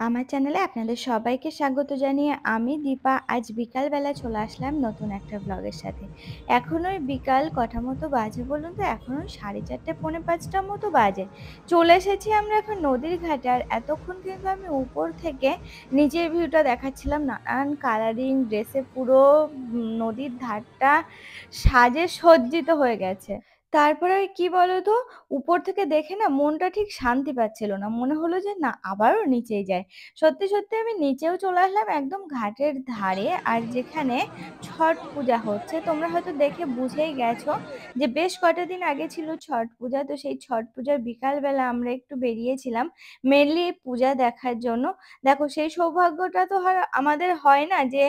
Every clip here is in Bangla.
আমার চ্যানেলে আপনাদের সবাইকে স্বাগত জানিয়ে আমি দীপা আজ বিকালবেলা চলে আসলাম নতুন একটা ব্লগের সাথে। এখন ওই বিকাল কটা মতো বাজে বলুন তো? এখন ওই 4:30 পৌনে 5টার মতো বাজে। চলে এসেছি আমরা এখন নদীর ঘাটে। আর এতক্ষণ কিন্তু আমি উপর থেকে নিচের ভিউটা দেখাচ্ছিলাম। নানান কালারিং ড্রেসে পুরো নদীর ধারটা সাজে সজ্জিত হয়ে গেছে। তারপরে ওই কি বলতো, উপর থেকে দেখে না মনটা ঠিক শান্তি পাচ্ছিল না, মনে হলো যে না আবারও নিচেই যায়। সত্যি সত্যি আমি নিচেও চলে আসলাম একদম ঘাটের ধারে, আর যেখানে ছট পূজা হচ্ছে তোমরা হয়তো দেখে বুঝেই গেছো যে বেশ কটা দিন আগে ছিল ছট পূজা। তো সেই ছট পূজার বিকালবেলা আমরা একটু বেরিয়েছিলাম মেনলি পূজা দেখার জন্য। দেখো সেই সৌভাগ্যটা তো আমাদের হয় না যে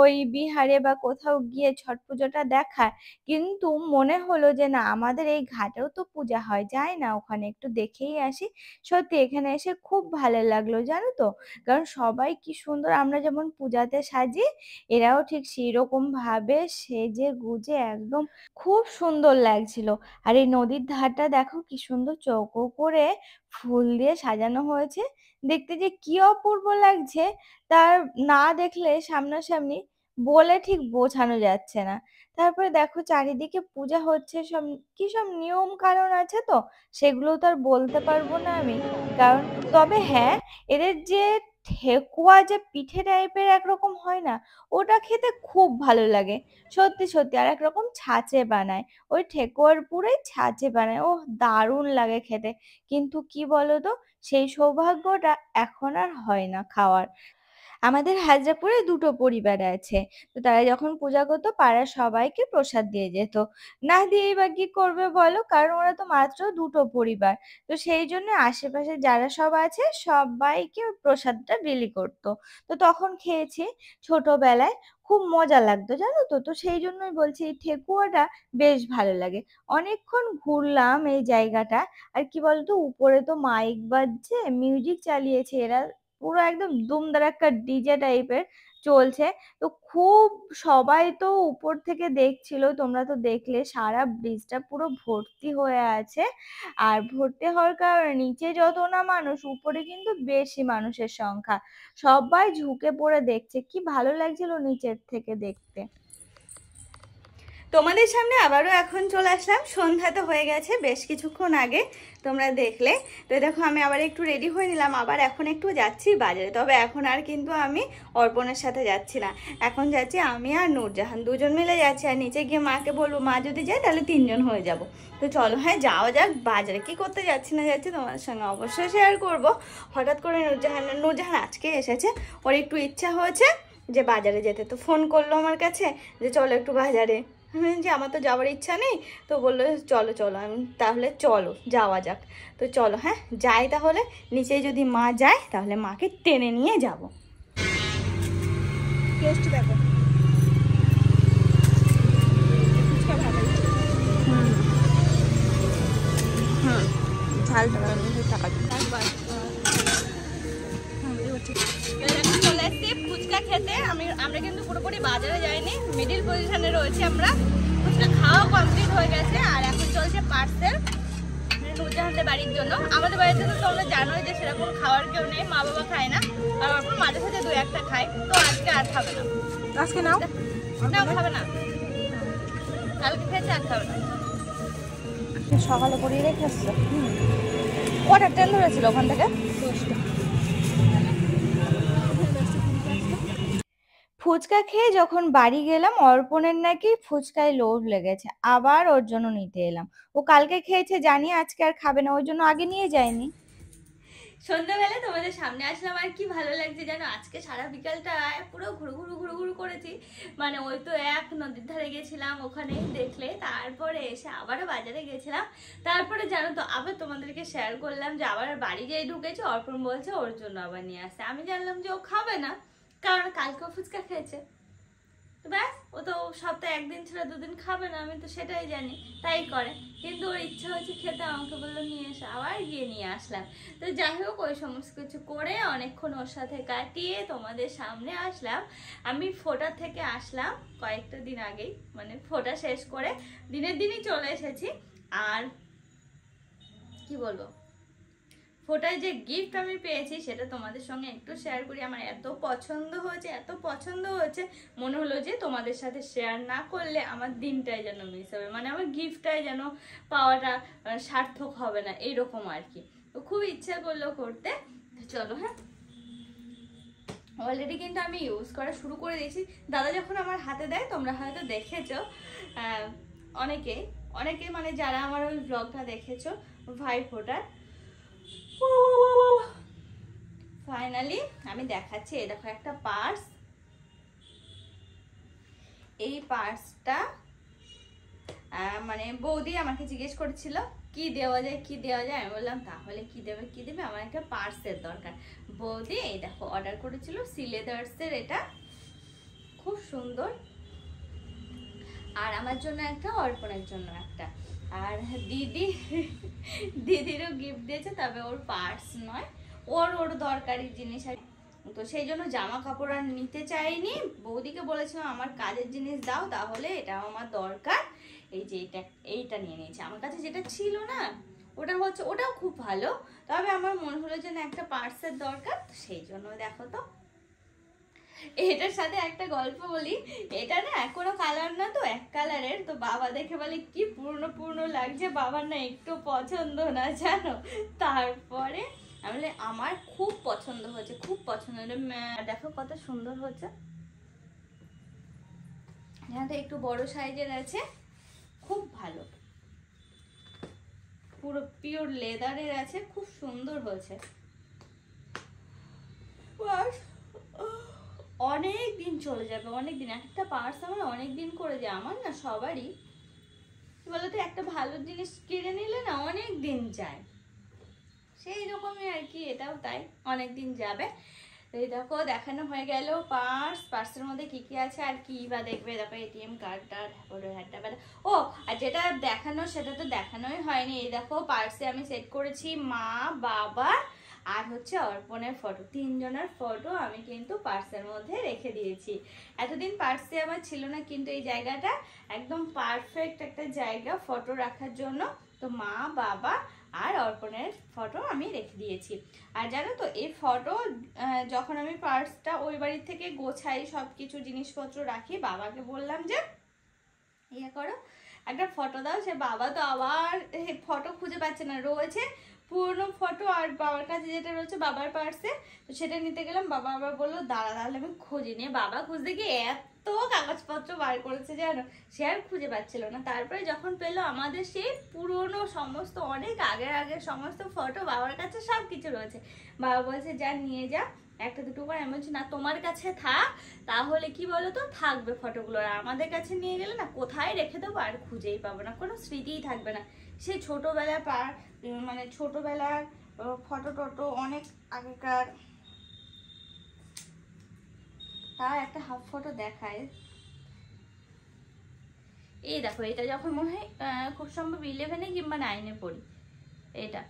ওই বিহারে বা কোথাও গিয়ে ছট পুজোটা দেখার। কিন্তু মনে হলো যে না আমাদের এই ঘাটেও তো পূজা হয়, যাই না ওখানে একটু দেখেই আসি। সত্যি এখানে এসে খুব ভালো লাগলো জানো তো, কারণ সবাই কি সুন্দর, আমরা যেমন পূজাতে সাজি এরাও ঠিক সেরকম ভাবে সেজে গুজে একদম খুব সুন্দর লাগছিল। আর এই নদীর ধারটা দেখো কি সুন্দর চৌকো করে ফুল দিয়ে সাজানো হয়েছে, দেখতে যে কি অপূর্ব লাগছে তার না দেখলে সামনাসামনি বলে ঠিক বোঝানো যাচ্ছে না। তারপরে দেখো চারিদিকে পূজা হচ্ছে, সব কি সব নিয়ম কানুন আছে, তো সেগুলো তো আর বলতে পারবো না আমি। কারণ তবে হ্যাঁ, এদের যে ঠেকুয়া যে পিঠে টাইপের একরকম হয় না, ওটা খেতে খুব ভালো লাগে। সত্যি সত্যি আর একরকম ছাঁচে বানায়, ওই ঠেকুয়ার পুরোই ছাঁচে বানায়, ও দারুণ লাগে খেতে। কিন্তু কি বলতো, সেই সৌভাগ্যটা এখন আর হয় না খাওয়ার। আমাদের হাজরাপুরে দুটো পরিবার আছে। তো তারা যখন পূজা করতো পাড়ার সবাইকে প্রসাদ দিয়ে যেত। না দিয়েই বা কি করবে বলো, কারণ ওরা তো মাত্র দুটো পরিবার। তো সেই জন্য আশেপাশে যারা সব আছে সবাইকে প্রসাদটা বিলি করতো। তো তখন খেয়েছি ছোটবেলায়, খুব মজা লাগতো জানো তো। তো সেই জন্যই বলছি এই ঠেকুয়াটা বেশ ভালো লাগে। অনেকক্ষণ ঘুরলাম এই জায়গাটা। আর কি বলতো, উপরে তো মাইক বাজছে, মিউজিক চালিয়েছে এরা, পুরো একদম দুম দারাক্কা ডিজে টাইপের চলছে। তো খুব সবাই তো উপর থেকে দেখছিল, তোমরা তো দেখলে সারা ব্রিজটা পুরো ভর্তি হয়ে আছে। আর ভর্তি হওয়ার কারণে নিচে যত না মানুষ, উপরে কিন্তু বেশি মানুষের সংখ্যা। সবাই ঝুঁকে পড়ে দেখছে, কি ভালো লাগছিল নিচের থেকে দেখতে। তোমাদের সামনে আবারও এখন চলে আসলাম, সন্ধ্যা তো হয়ে গেছে বেশ কিছুক্ষণ আগে, তোমরা দেখলে। তো দেখো আমি আবার একটু রেডি হয়ে নিলাম, আবার এখন একটু যাচ্ছি বাজারে। তবে এখন আর কিন্তু আমি অর্পণের সাথে যাচ্ছি না, এখন যাচ্ছি আমি আর নূরজাহান, দুজন মিলে যাচ্ছি। আর নিচে গিয়ে মাকে বলবো, মা যদি যায় তাহলে তিনজন হয়ে যাব। তো চলো হ্যাঁ যাওয়া যাক বাজারে। কি করতে যাচ্ছি না যাচ্ছি তোমাদের সঙ্গে অবশ্যই শেয়ার করব। হঠাৎ করে নূরজাহান আজকে এসেছে, ওর একটু ইচ্ছা হয়েছে যে বাজারে যেতে। তো ফোন করলো আমার কাছে যে চলো একটু বাজারে। আমি যে আমার তো যাওয়ার ইচ্ছা নেই। তো বললো চলো চলো, আমি তাহলে চলো যাওয়া যাক। তো চলো হ্যাঁ যাই তাহলে। নিচে যদি মা যায় তাহলে মাকে টেনে নিয়ে যাব। টেস্ট দেখো। হুম হুম, ঝাল টাকা চলে এসছি ফুচকা খেতে। আমরা কিন্তু পুরোপুরি বাজারে যাইনি, মিডিল পজিশনে রয়েছে আমরা। ফুচকা খাওয়া কমপ্লিট হয়ে গেছে, আর এখন চলছে পার্সেল নূরজাহানের বাড়ির জন্য। আমাদের বাড়িতে তো তোমরা জানোই যে সেরকম খাওয়ার কেউ নেই, মা বাবা খায় না, আর ওর মাঝে সাথে দু একটা খায়। তো আজকে আর খাবে না। আজকে নাও নাও, খাবে না, কালকে খেয়েছে আর খাবে না। সকালে পড়িয়ে রেখে আসছো? কটার ট্রেন ধরেছিল ওখান থেকে? 10টা। ফুচকা খেয়ে যখন বাড়ি গেলাম, অর্পণের নাকি ফুচকায় লোভ লেগেছে, আবার ওর জন্য নিতে এলাম। ও কালকে খেয়েছে জানি, আজকে আর খাবে না, ওই জন্য আগে নিয়ে যায়নি। সন্ধ্যাবেলা তোমাদের সামনে আসলাম, আর কি ভালো লাগছে জানো, আজকে সারা বিকালটা পুরো ঘুরু ঘুরু ঘুরু ঘুরু করেছি। মানে ওই তো এক নদীর ধারে গেছিলাম, ওখানে দেখলে, তারপরে এসে আবারও বাজারে গেছিলাম। তারপরে জানো তো আবার তোমাদেরকে শেয়ার করলাম যে আবার বাড়ি যেয়ে ঢুকেছে, অর্পণ বলছে ওর জন্য আবার নিয়ে আসতে। আমি জানলাম যে ও খাবে না, কারণ কালকেও ফুচকা খেয়েছে। তো ব্যাস, ও তো সপ্তাহে একদিন ছেড়ে দুদিন খাবে না, আমি তো সেটাই জানি, তাই করে। কিন্তু ওর ইচ্ছা হয়েছে খেতে, আমাকে বললো নিয়ে এসে, আবার গিয়ে নিয়ে আসলাম। তো যাই হোক ওই সমস্ত কিছু করে অনেকক্ষণ ওর সাথে কাটিয়ে তোমাদের সামনে আসলাম। আমি ফোটা থেকে আসলাম কয়েকটা দিন আগেই, মানে ফোটা শেষ করে দিনের দিনই চলে এসেছি। আর কি বলবো, ফোটায় যে গিফট আমি পেয়েছি সেটা তোমাদের সঙ্গে একটু শেয়ার করি। আমার এত পছন্দ হয়েছে, এত পছন্দ হয়েছে, মনে হলো যে তোমাদের সাথে শেয়ার না করলে আমার দিনটাই যেন মিস হবে, মানে আমার গিফটটাই যেন পাওয়াটা সার্থক হবে না, এইরকম আর কি। তো খুব ইচ্ছা করলো করতে। চলো হ্যাঁ, অলরেডি কিন্তু আমি ইউজ করা শুরু করে দিয়েছি। দাদা যখন আমার হাতে দেয়, তোমরা হয়তো দেখেছো অনেকে মানে যারা আমার ওই ব্লগটা দেখেছো ভাই ফোটার। ফাইনালি আমি দেখাচ্ছি, এই দেখো একটা পার্স। এই পার্সটা মানে বৌদি আমাকে জিজ্ঞেস করেছিল কি দেওয়া যায় কি দেওয়া যায়। আমি বললাম তাহলে কি দেবে, আমার একটা পার্সের দরকার। বৌদি এই দেখো অর্ডার করেছিল সিলেদার্সের, এটা খুব সুন্দর। আর আমার জন্য একটা, অর্পণের জন্য একটা, আর দিদিরও গিফট দিয়েছে, তবে ওর পার্স নয়, ওর দরকারি জিনিস। আর তো সেই জন্য জামা কাপড় আর নিতে চাইনি। বৌদিকে বলেছিলাম আমার কাজের জিনিস দাও, তাহলে এটাও আমার দরকার। এই যে এইটা নিয়ে নিয়েছে। আমার কাছে যেটা ছিল না ওটাও খুব ভালো, তবে আমার মনে হলো যে না একটা পার্সের দরকার, সেই জন্য দেখো তো। এটার সাথে একটা গল্প বলি, এটা না কোনো কালার না তো, এক কালারের। তো বাবা দেখে বলে কি পুরনো লাগছে, বাবার না একটু পছন্দ না জানো। তারপরে আমি বলি আমার খুব পছন্দ হয়েছে, খুব পছন্দ হলো। দেখো কত সুন্দর হচ্ছে, এখানে একটু বড় সাইজের আছে, খুব ভালো, পুরো পিওর লেদারের আছে, খুব সুন্দর হয়েছে। অনেক দিন চলে যাবে, অনেক দিন। একটা পার্স আমার অনেক দিন করে যায়, আমার না সবারই। কি বলতো, একটা ভালো জিনিস কিনে নিলে না অনেক দিন যায়, সেই রকমই আর কি, এটাও তাই, অনেক দিন যাবে। এই দেখো দেখানো হয়ে গেল পার্সের মধ্যে কি কি আছে আর কি বা দেখবে। দেখো এটিএম কার্ডটা, ও আর যেটা দেখানো সেটা তো দেখানোই হয়নি। এই দেখো পার্সে আমি সেট করেছি মা, বাবা আর হচ্ছে অর্পণের ফটো, তিনজনের ফটো আমি কিন্তু পার্সের মধ্যে রেখে দিয়েছি। এতদিন পার্সে আমার ছিল না, কিন্তু এই জায়গাটা একদম পারফেক্ট একটা জায়গা ফটো রাখার জন্য। তো মা, বাবা আর অর্পণের ফটো আমি রেখে দিয়েছি। আর জানো তো এই ফটো যখন আমি পার্সটা ওই বাড়ির থেকে গোছাই, সব কিছু জিনিসপত্র রাখি, বাবাকে বললাম যে ইয়ে করো একটা ফটো দাও। সে বাবা তো আবার ফটো খুঁজে পাচ্ছে না, রয়েছে পুরনো ফটো আর বাবার কাছে যেটা রয়েছে বাবার পার্সে, তো সেটা নিতে গেলাম। বাবা আবার বললো দাঁড়া, তাহলে আমি খুঁজি নিয়ে বাবা খুঁজতে গিয়ে এত কাগজপত্র বার করেছে জানো, সে আর খুঁজে পাচ্ছিল না। তারপরে যখন পেলো আমাদের সেই পুরনো সমস্ত অনেক আগের সমস্ত ফটো বাবার কাছে সব কিছু রয়েছে। বাবা বলছে যা নিয়ে যা একটা দুটো করে। আমি বলছি না তোমার কাছে থাক, তাহলে কি বলতো থাকবে ফটোগুলো, আর আমাদের কাছে নিয়ে গেলে না কোথায় রেখে দেবো আর খুঁজেই পাবো না, কোনো স্মৃতিই থাকবে না। সেই ছোটবেলার মানে ছোটবেলার ফটো টটো অনেক আগেকার। তার একটা হাফ ফটো দেখায়, এই দেখো এটা যখন মনে হয় খুব সম্ভব 11-এ কিংবা 9-এ পড়ি। এটা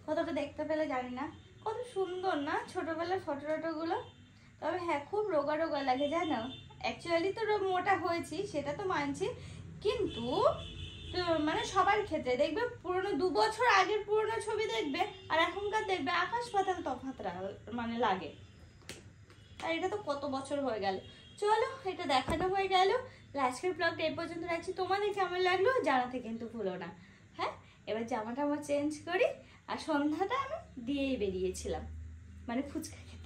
কতটা দেখতে পেলে জানি না, কত সুন্দর না ছোটবেলার ফটো টটোগুলো। তবে হ্যাঁ খুব রোগা রোগা লাগে জানো। অ্যাকচুয়ালি তো মোটা হয়েছি সেটা তো মানছি, কিন্তু মানে সবার ক্ষেত্রে দেখবে পুরনো 2 বছর আগের পুরনো ছবি দেখবে আর এখনকার দেখবে আকাশ পাতাল তফাৎ মানে লাগে। আর এটা তো কত বছর হয়ে গেল। চলো এটা দেখানো হয়ে গেল, আজকের ব্লগটা এই পর্যন্ত রাখছি। তোমাদের কেমন লাগলো জানাতে কিন্তু ভুলো না। হ্যাঁ এবার জামাটা আমার চেঞ্জ করি, আর সন্ধ্যাটা আমি দিয়েই বেরিয়েছিলাম মানে ফুচকা খেতে।